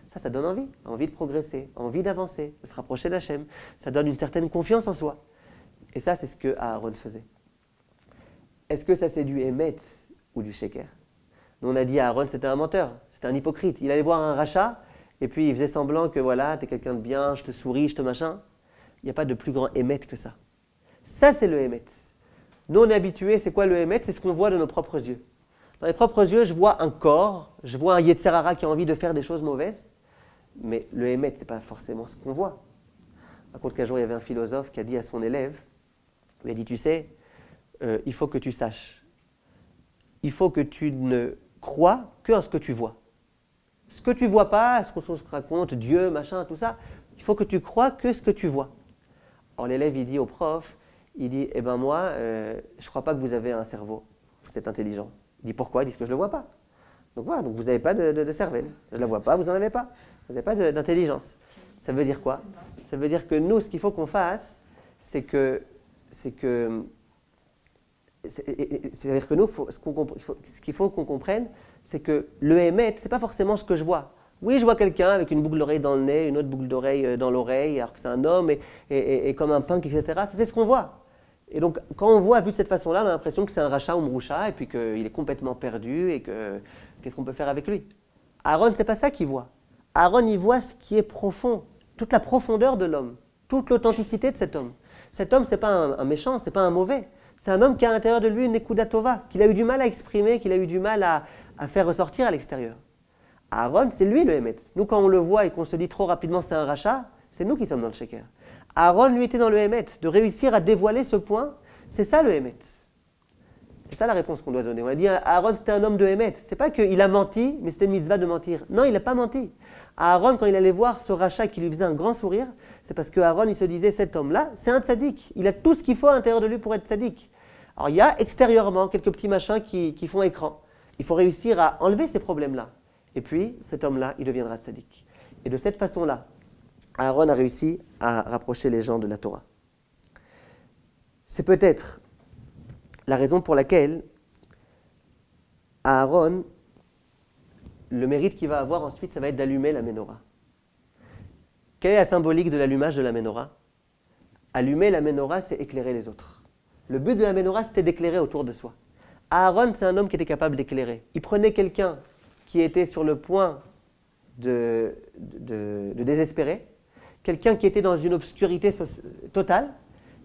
[SPEAKER 1] Ça donne envie de progresser, envie d'avancer, de se rapprocher d'Hachem. Ça donne une certaine confiance en soi. Et ça, c'est ce que Aaron faisait. Est-ce que ça c'est du émet ou du sheker? Nous on a dit à Aaron c'était un menteur, c'était un hypocrite. Il allait voir un rachat et puis il faisait semblant que voilà, tu es quelqu'un de bien, je te souris, je te machin. Il n'y a pas de plus grand émet que ça. Ça c'est le émet. Nous on est habitués, c'est quoi le émet? C'est ce qu'on voit de nos propres yeux. Dans les propres yeux, je vois un corps, je vois un Yetzer Hara qui a envie de faire des choses mauvaises, mais le émet, ce n'est pas forcément ce qu'on voit. Par contre, qu'un jour, il y avait un philosophe qui a dit à son élève, il lui a dit, tu sais, il faut que tu saches, il faut que tu ne crois que en ce que tu vois. Ce que tu ne vois pas, ce qu'on se raconte, Dieu, machin, tout ça, il faut que tu crois que ce que tu vois. Alors l'élève, il dit au prof, il dit, eh ben moi, je ne crois pas que vous avez un cerveau, vous êtes intelligent. Il dit, pourquoi? Il dit, parce que je ne le vois pas. Donc voilà, donc vous n'avez pas de cervelle. Je ne la vois pas, vous n'en avez pas. Vous n'avez pas d'intelligence. Ça veut dire quoi? Ça veut dire que nous, ce qu'il faut qu'on fasse, c'est-à-dire que nous, ce qu'il faut qu'on comprenne, c'est que le émet, ce n'est pas forcément ce que je vois. Oui, je vois quelqu'un avec une boucle d'oreille dans le nez, une autre boucle d'oreille dans l'oreille, alors que c'est un homme et comme un punk, etc. C'est ce qu'on voit. Et donc, quand on voit vu de cette façon-là, on a l'impression que c'est un rachat ou mroucha et puis qu'il est complètement perdu et que qu'est-ce qu'on peut faire avec lui? Aaron, c'est pas ça qu'il voit. Aaron, il voit ce qui est profond, toute la profondeur de l'homme, toute l'authenticité de cet homme. Cet homme, c'est pas un méchant, c'est pas un mauvais. C'est un homme qui a à l'intérieur de lui une nekuda tova, qu'il a eu du mal à exprimer, qu'il a eu du mal à faire ressortir à l'extérieur. Aaron, c'est lui le émet. Nous, quand on le voit et qu'on se dit trop rapidement c'est un rachat, c'est nous qui sommes dans le sheker. Aaron, lui, était dans le émet. De réussir à dévoiler ce point, c'est ça le émet. C'est ça la réponse qu'on doit donner. On a dit Aaron, c'était un homme de émet. C'est pas qu'il a menti, mais c'était une mitzvah de mentir. Non, il n'a pas menti. Aaron, quand il allait voir ce rachat qui lui faisait un grand sourire, c'est parce que Aaron, il se disait, cet homme-là, c'est un tzaddik. Il a tout ce qu'il faut à l'intérieur de lui pour être tzaddik. Alors, il y a extérieurement quelques petits machins qui font écran. Il faut réussir à enlever ces problèmes-là. Et puis, cet homme-là, il deviendra tzaddik. Et de cette façon-là, Aaron a réussi à rapprocher les gens de la Torah. C'est peut-être la raison pour laquelle Aaron, le mérite qu'il va avoir ensuite, ça va être d'allumer la menorah. Quelle est la symbolique de l'allumage de la menorah? Allumer la menorah, c'est éclairer les autres. Le but de la menorah, c'était d'éclairer autour de soi. Aaron, c'est un homme qui était capable d'éclairer. Il prenait quelqu'un qui était sur le point de désespérer, quelqu'un qui était dans une obscurité totale.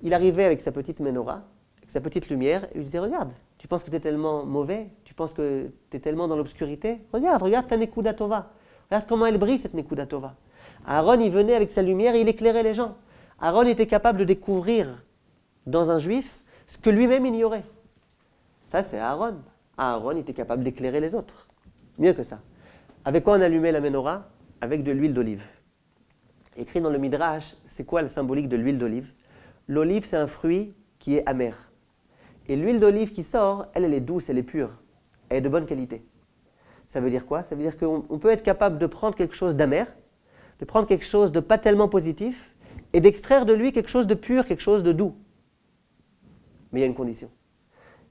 [SPEAKER 1] Il arrivait avec sa petite menorah, avec sa petite lumière, et il disait, regarde, tu penses que tu es tellement mauvais, tu penses que tu es tellement dans l'obscurité, regarde ta nekuda tova, regarde comment elle brille cette nekuda tova. Aaron, il venait avec sa lumière et il éclairait les gens. Aaron était capable de découvrir dans un juif ce que lui-même ignorait. Ça, c'est Aaron. Aaron était capable d'éclairer les autres. Mieux que ça. Avec quoi on allumait la menorah? Avec de l'huile d'olive. Écrit dans le Midrash, c'est quoi la symbolique de l'huile d'olive? L'olive, c'est un fruit qui est amer. Et l'huile d'olive qui sort, elle est douce, elle est pure. Elle est de bonne qualité. Ça veut dire quoi? Ça veut dire qu'on peut être capable de prendre quelque chose d'amer, de prendre quelque chose de pas tellement positif, et d'extraire de lui quelque chose de pur, quelque chose de doux. Mais il y a une condition.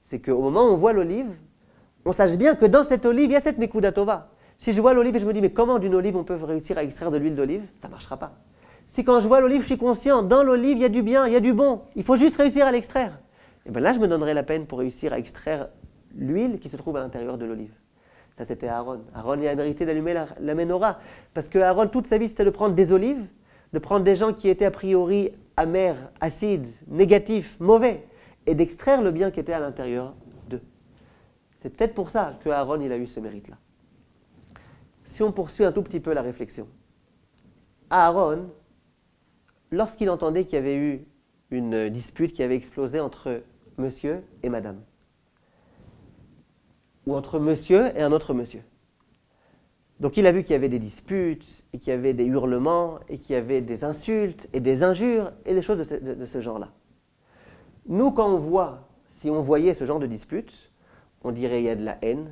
[SPEAKER 1] C'est qu'au moment où on voit l'olive, on sache bien que dans cette olive, il y a cette nekuda tova. Si je vois l'olive et je me dis, mais comment d'une olive on peut réussir à extraire de l'huile d'olive? Ça ne marchera pas. Si quand je vois l'olive, je suis conscient, dans l'olive, il y a du bien, il y a du bon, il faut juste réussir à l'extraire. Et bien là, je me donnerai la peine pour réussir à extraire l'huile qui se trouve à l'intérieur de l'olive. Ça, c'était Aaron. Aaron, il a mérité d'allumer la menorah. Parce que Aaron, toute sa vie, c'était de prendre des olives, de prendre des gens qui étaient a priori amers, acides, négatifs, mauvais, et d'extraire le bien qui était à l'intérieur d'eux. C'est peut-être pour ça que Aaron, il a eu ce mérite-là. Si on poursuit un tout petit peu la réflexion, Aaron, lorsqu'il entendait qu'il y avait eu une dispute qui avait explosé entre monsieur et madame, ou entre monsieur et un autre monsieur. Donc il a vu qu'il y avait des disputes, et qu'il y avait des hurlements, et qu'il y avait des insultes, et des injures, et des choses de ce genre-là. Nous, quand on voit, si on voyait ce genre de dispute, on dirait il y a de la haine,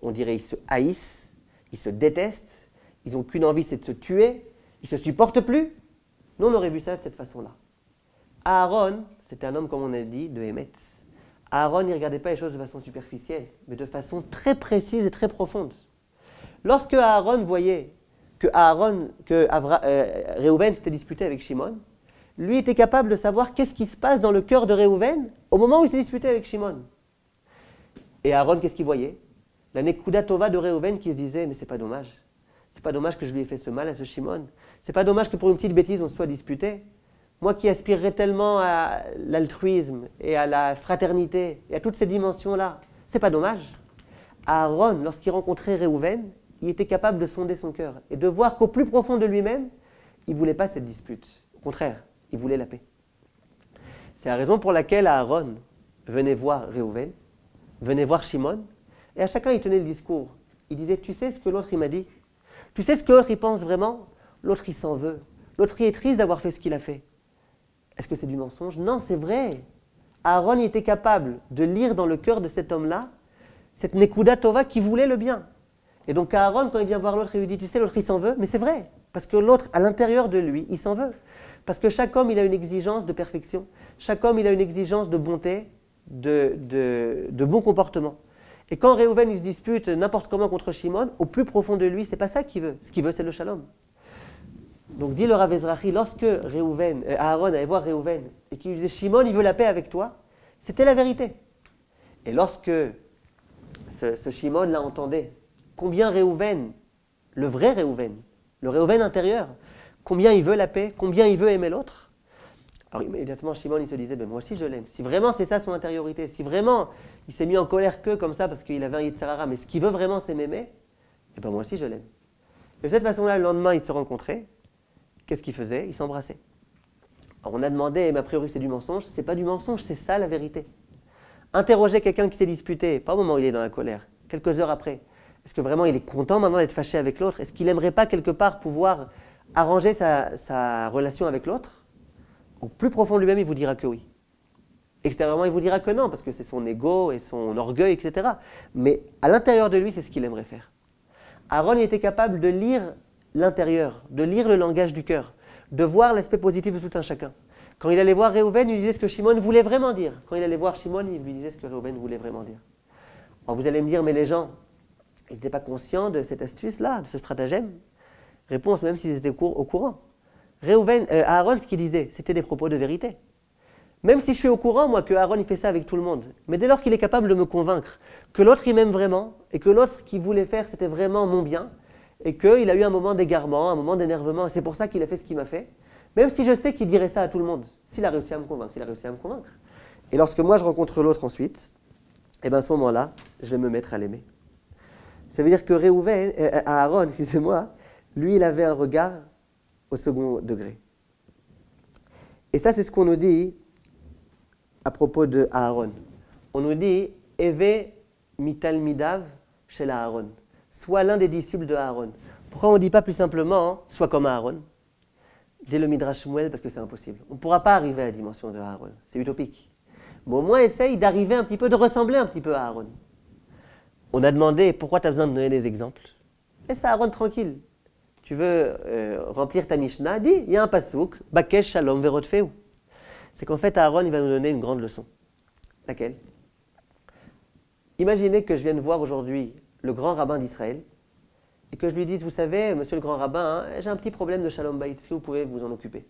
[SPEAKER 1] on dirait ils se haïssent, ils se détestent, ils n'ont qu'une envie, c'est de se tuer, ils ne se supportent plus. Nous, on aurait vu ça de cette façon-là. Aaron, c'était un homme, comme on a dit, de Hémet. Aaron, il ne regardait pas les choses de façon superficielle, mais de façon très précise et très profonde. Lorsque Aaron voyait que Réhouven s'était disputé avec Shimon, lui était capable de savoir qu'est-ce qui se passe dans le cœur de Réhouven au moment où il s'est disputé avec Shimon. Et Aaron, qu'est-ce qu'il voyait? La nekuda tova de Réhouven qui se disait, mais c'est pas dommage. C'est pas dommage que je lui ai fait ce mal à ce Shimon. C'est pas dommage que pour une petite bêtise on se soit disputé. Moi qui aspirerais tellement à l'altruisme et à la fraternité et à toutes ces dimensions-là, c'est pas dommage. Aaron, lorsqu'il rencontrait Réhouven, il était capable de sonder son cœur et de voir qu'au plus profond de lui-même, il ne voulait pas cette dispute. Au contraire, il voulait la paix. C'est la raison pour laquelle Aaron venait voir Réhouven, venait voir Shimon, et à chacun il tenait le discours. Il disait, tu sais ce que l'autre il m'a dit? Tu sais ce que l'autre il pense vraiment? L'autre il s'en veut. L'autre il est triste d'avoir fait ce qu'il a fait. Est-ce que c'est du mensonge? Non, c'est vrai. Aaron il était capable de lire dans le cœur de cet homme-là cette nekuda tova qui voulait le bien. Et donc Aaron, quand il vient voir l'autre, il lui dit, tu sais, l'autre il s'en veut, mais c'est vrai, parce que l'autre, à l'intérieur de lui, il s'en veut. Parce que chaque homme, il a une exigence de perfection. Chaque homme, il a une exigence de bonté, de bon comportement. Et quand Réhouven il se dispute n'importe comment contre Shimon, au plus profond de lui, c'est pas ça qu'il veut. Ce qu'il veut, c'est le shalom. Donc dit le Rav Ezrahi, lorsque Aaron allait voir Réhouven et qu'il lui disait Shimon, il veut la paix avec toi, c'était la vérité. Et lorsque ce Shimon là entendait combien Réhouven, le vrai Réhouven, le Réhouven intérieur, combien il veut la paix, combien il veut aimer l'autre, alors immédiatement Shimon il se disait ben, moi aussi je l'aime. Si vraiment c'est ça son intériorité, si vraiment il s'est mis en colère que comme ça parce qu'il avait un Yetzer Hara, mais ce qu'il veut vraiment c'est m'aimer, et ben moi aussi je l'aime. Et de cette façon-là, le lendemain ils se rencontraient. Qu'est-ce qu'ils faisaient? Ils s'embrassaient. Alors on a demandé, mais a priori c'est du mensonge. C'est pas du mensonge, c'est ça la vérité. Interroger quelqu'un qui s'est disputé, pas au moment où il est dans la colère, quelques heures après. Est-ce que vraiment il est content maintenant d'être fâché avec l'autre? Est-ce qu'il n'aimerait pas quelque part pouvoir arranger sa relation avec l'autre? Au plus profond de lui-même, il vous dira que oui. Extérieurement, il vous dira que non, parce que c'est son ego et son orgueil, etc. Mais à l'intérieur de lui, c'est ce qu'il aimerait faire. Aaron il était capable de lire l'intérieur, de lire le langage du cœur, de voir l'aspect positif de tout un chacun. Quand il allait voir Réhouven, il lui disait ce que Shimon voulait vraiment dire. Quand il allait voir Shimon, il lui disait ce que Réhouven voulait vraiment dire. Alors vous allez me dire, mais les gens, ils n'étaient pas conscients de cette astuce-là, de ce stratagème? Réponse, même s'ils étaient au courant. Aaron, ce qu'il disait, c'était des propos de vérité. Même si je suis au courant, moi, que Aaron il fait ça avec tout le monde, mais dès lors qu'il est capable de me convaincre que l'autre il m'aime vraiment, et que l'autre qui voulait faire c'était vraiment mon bien, et qu'il a eu un moment d'égarement, un moment d'énervement, et c'est pour ça qu'il a fait ce qu'il m'a fait, même si je sais qu'il dirait ça à tout le monde, s'il a réussi à me convaincre, il a réussi à me convaincre. Et lorsque moi je rencontre l'autre ensuite, et bien à ce moment-là, je vais me mettre à l'aimer. Ça veut dire que Aaron, excusez-moi, lui il avait un regard au second degré. Et ça c'est ce qu'on nous dit à propos de Aaron. On nous dit « Eve mitalmidav shel Aaron » soit l'un des disciples de Aaron. Pourquoi on ne dit pas plus simplement « Sois comme Aaron » dès le Midrash Shmuel, parce que c'est impossible. On ne pourra pas arriver à la dimension de Aaron. C'est utopique. Mais au moins essaye d'arriver un petit peu, de ressembler un petit peu à Aaron. On a demandé « Pourquoi tu as besoin de donner des exemples ?» Laisse Aaron tranquille. Tu veux remplir ta Mishnah, dis, il y a un pasouk, Bakesh Shalom Verotfeu. C'est qu'en fait, Aaron, il va nous donner une grande leçon. Laquelle? Imaginez que je vienne voir aujourd'hui le grand rabbin d'Israël et que je lui dise, vous savez, monsieur le grand rabbin, hein, j'ai un petit problème de Shalom Bayit, est-ce que vous pouvez vous en occuper?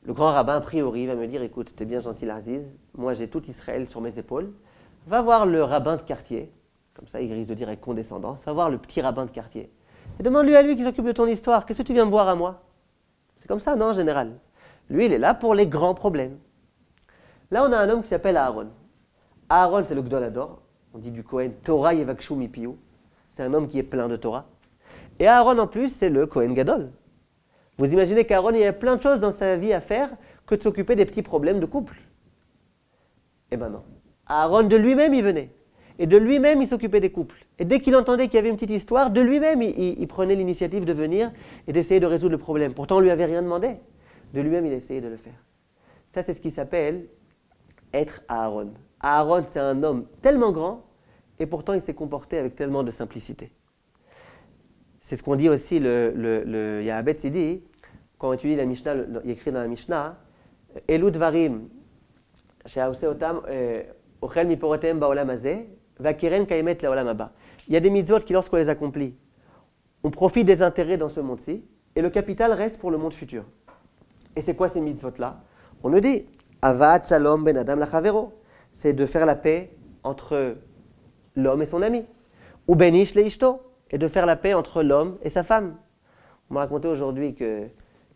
[SPEAKER 1] Le grand rabbin, a priori, va me dire, écoute, t'es bien gentil, Aziz, moi j'ai tout Israël sur mes épaules, va voir le rabbin de quartier, comme ça il risque de dire avec condescendance, va voir le petit rabbin de quartier. Et demande-lui à lui qui s'occupe de ton histoire. Qu'est-ce que tu viens me voir à moi? C'est comme ça, non, en général. Lui, il est là pour les grands problèmes. Là, on a un homme qui s'appelle Aaron. Aaron, c'est le Gdolador. On dit du Kohen, Torah Yevakshu Mipiu. C'est un homme qui est plein de Torah. Et Aaron, en plus, c'est le Kohen Gadol. Vous imaginez qu'Aaron, il y a plein de choses dans sa vie à faire que de s'occuper des petits problèmes de couple. Eh ben non. Aaron, de lui-même, il venait. Et de lui-même, il s'occupait des couples. Et dès qu'il entendait qu'il y avait une petite histoire, de lui-même, il prenait l'initiative de venir et d'essayer de résoudre le problème. Pourtant, on ne lui avait rien demandé. De lui-même, il essayait de le faire. Ça, c'est ce qui s'appelle être Aaron. Aaron, c'est un homme tellement grand, et pourtant, il s'est comporté avec tellement de simplicité. C'est ce qu'on dit aussi, il y a Abed Sidi, quand on étudie la Mishnah, il écrit dans la Mishnah, « Elu dvarim, she'aoseh otam, ochel miporotem ba'olam hazeh, vakiren kaimet la'olam haba » Il y a des mitzvot qui, lorsqu'on les accomplit, on profite des intérêts dans ce monde-ci, et le capital reste pour le monde futur. Et c'est quoi ces mitzvot-là? On nous dit Avat Shalom Ben Adam Lachavero. C'est de faire la paix entre l'homme et son ami. Ou Ben Ish Leishto. Et de faire la paix entre l'homme et sa femme. On m'a raconté aujourd'hui que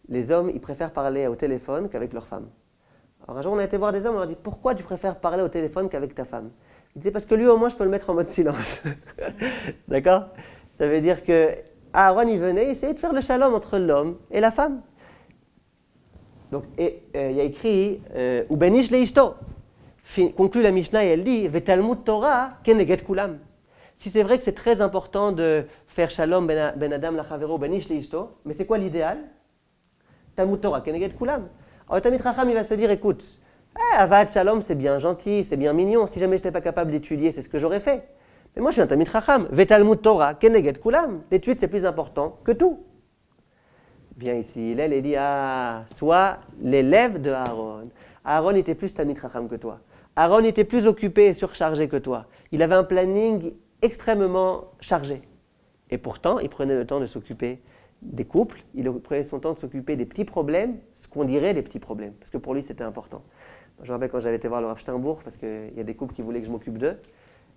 [SPEAKER 1] les hommes, ils préfèrent parler au téléphone qu'avec leur femme. Alors un jour, on a été voir des hommes, on leur a dit pourquoi tu préfères parler au téléphone qu'avec ta femme? Ils disaient parce que lui, au moins, je peux le mettre en mode silence. D'accord? Ça veut dire que Aaron, il venait essayer de faire le shalom entre l'homme et la femme. Donc, il y a écrit ou benish leishto. Conclut la Mishnah et elle dit Vetalmud Torah keneget kulam. Si c'est vrai que c'est très important de faire shalom ben adam lachavero benish leishto, mais c'est quoi l'idéal? Talmud Torah keneget kulam. Alors Tamid Racham il va se dire écoute, Avad shalom c'est bien gentil, c'est bien mignon. Si jamais je n'étais pas capable d'étudier, c'est ce que j'aurais fait. Et moi, je suis un Talmid Chacham. Vetalmud Torah, Keneged Kulam. L'étude, c'est plus important que tout. Viens ici, Hillel et dit, ah, sois l'élève de Aaron. Aaron était plus Talmid Chacham que toi. Aaron était plus occupé et surchargé que toi. Il avait un planning extrêmement chargé. Et pourtant, il prenait le temps de s'occuper des couples, il prenait son temps de s'occuper des petits problèmes, ce qu'on dirait des petits problèmes, parce que pour lui, c'était important. Je me rappelle quand j'avais été voir le Rav Steinbourg, parce qu'il y a des couples qui voulaient que je m'occupe d'eux.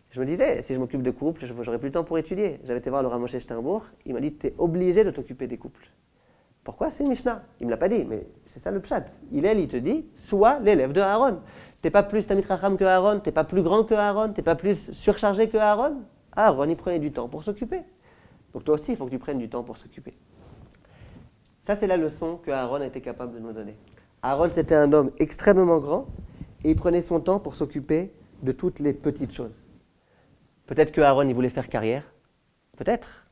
[SPEAKER 1] Je me disais, si je m'occupe de couples, j'aurais plus le temps pour étudier. J'avais été voir le Rav Moshe Steinbourg, il m'a dit, tu es obligé de t'occuper des couples. Pourquoi? C'est une Mishnah. Il ne me l'a pas dit, mais c'est ça le pshat. Il te dit, sois l'élève de Aaron. Tu n'es pas plus Talmid Chacham que Aaron, tu n'es pas plus grand que Aaron, tu n'es pas plus surchargé que Aaron. Aaron, il prenait du temps pour s'occuper. Donc toi aussi, il faut que tu prennes du temps pour s'occuper. Ça, c'est la leçon que Aaron a été capable de nous donner. Aaron, c'était un homme extrêmement grand et il prenait son temps pour s'occuper de toutes les petites choses. Peut-être que Aaron, il voulait faire carrière. Peut-être.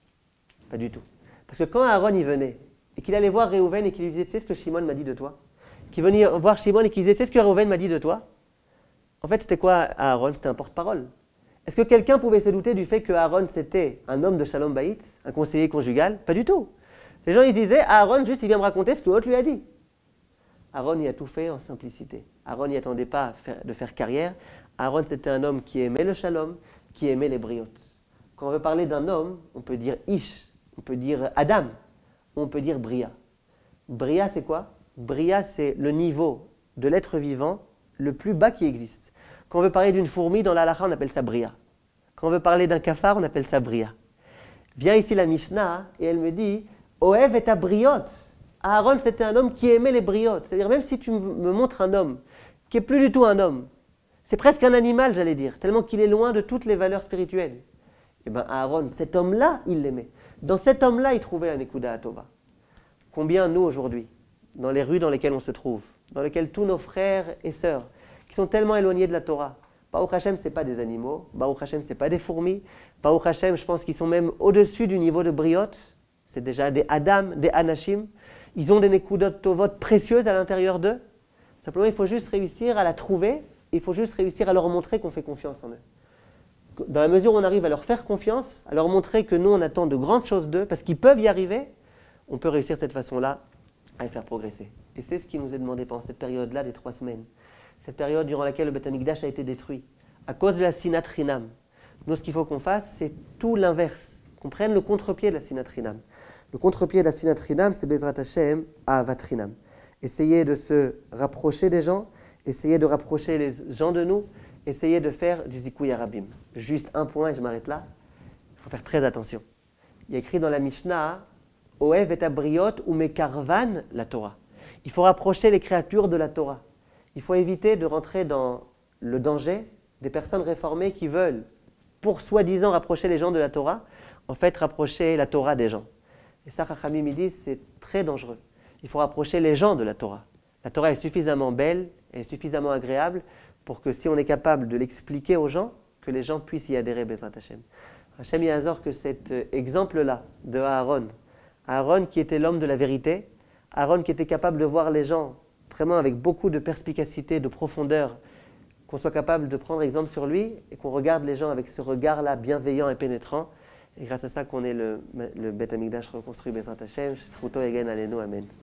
[SPEAKER 1] Pas du tout. Parce que quand Aaron, il venait et qu'il allait voir Réhouven et qu'il lui disait, tu sais ce que Shimon m'a dit de toi? Qu'il venait voir Shimon et qu'il disait, tu sais ce que Réhouven m'a dit de toi? En fait, c'était quoi Aaron? C'était un porte-parole. Est-ce que quelqu'un pouvait se douter du fait que Aaron, c'était un homme de Shalom Bayit, un conseiller conjugal? Pas du tout. Les gens, ils disaient, Aaron, juste, il vient me raconter ce que l'autre lui a dit. Aaron, il a tout fait en simplicité. Aaron n'y attendait pas de faire carrière. Aaron, c'était un homme qui aimait le Shalom, qui aimait les briotes. Quand on veut parler d'un homme, on peut dire Ish, on peut dire Adam, on peut dire Bria. Bria, c'est quoi? Bria, c'est le niveau de l'être vivant le plus bas qui existe. Quand on veut parler d'une fourmi, dans la halakha, on appelle ça Bria. Quand on veut parler d'un cafard, on appelle ça Bria. Vient ici la Mishnah et elle me dit, Oev et ta briote. Aaron, c'était un homme qui aimait les briotes. C'est-à-dire, même si tu me montres un homme qui n'est plus du tout un homme, c'est presque un animal, j'allais dire, tellement qu'il est loin de toutes les valeurs spirituelles. Eh bien, Aaron, cet homme-là, il l'aimait. Dans cet homme-là, il trouvait la Nekuda Atova. Combien, nous, aujourd'hui, dans les rues dans lesquelles on se trouve, dans lesquelles tous nos frères et sœurs, qui sont tellement éloignés de la Torah, Baruch Hashem, ce n'est pas des animaux, Baruch Hashem, ce n'est pas des fourmis, Baruch Hashem, je pense qu'ils sont même au-dessus du niveau de briotes, c'est déjà des Adam, des Anashim, ils ont des Nekudot Tovot précieuses à l'intérieur d'eux, simplement il faut juste réussir à la trouver, il faut juste réussir à leur montrer qu'on fait confiance en eux. Dans la mesure où on arrive à leur faire confiance, à leur montrer que nous on attend de grandes choses d'eux, parce qu'ils peuvent y arriver, on peut réussir de cette façon-là à les faire progresser. Et c'est ce qui nous est demandé pendant cette période-là des 3 semaines. Cette période durant laquelle le Beth Amikdash a été détruit, à cause de la Sinat Chinam. Nous, ce qu'il faut qu'on fasse, c'est tout l'inverse, qu'on prenne le contre-pied de la Sinat Chinam. Le contre-pied de la Sinat Chinam, c'est Bezrat Hashem, Ahavat Chinam. Essayer de se rapprocher des gens, essayer de rapprocher les gens de nous, essayer de faire du Zikouy Arabim. Juste un point et je m'arrête là. Il faut faire très attention. Il y a écrit dans la Mishnah, Oev et abriot ou mekarvan la Torah. Il faut rapprocher les créatures de la Torah. Il faut éviter de rentrer dans le danger des personnes réformées qui veulent, pour soi-disant rapprocher les gens de la Torah, en fait rapprocher la Torah des gens. Et ça, Chachamim me dit, c'est très dangereux. Il faut rapprocher les gens de la Torah. La Torah est suffisamment belle et suffisamment agréable pour que si on est capable de l'expliquer aux gens, que les gens puissent y adhérer, Bezrat Hashem. Hashem Yahazor que cet exemple-là de Aaron, Aaron qui était l'homme de la vérité, Aaron qui était capable de voir les gens vraiment avec beaucoup de perspicacité, de profondeur, qu'on soit capable de prendre exemple sur lui et qu'on regarde les gens avec ce regard-là bienveillant et pénétrant. Et grâce à ça qu'on ait le Beth Amikdash reconstruit, Bezrat Hashem, Shesruto Egen Alenu, Amen.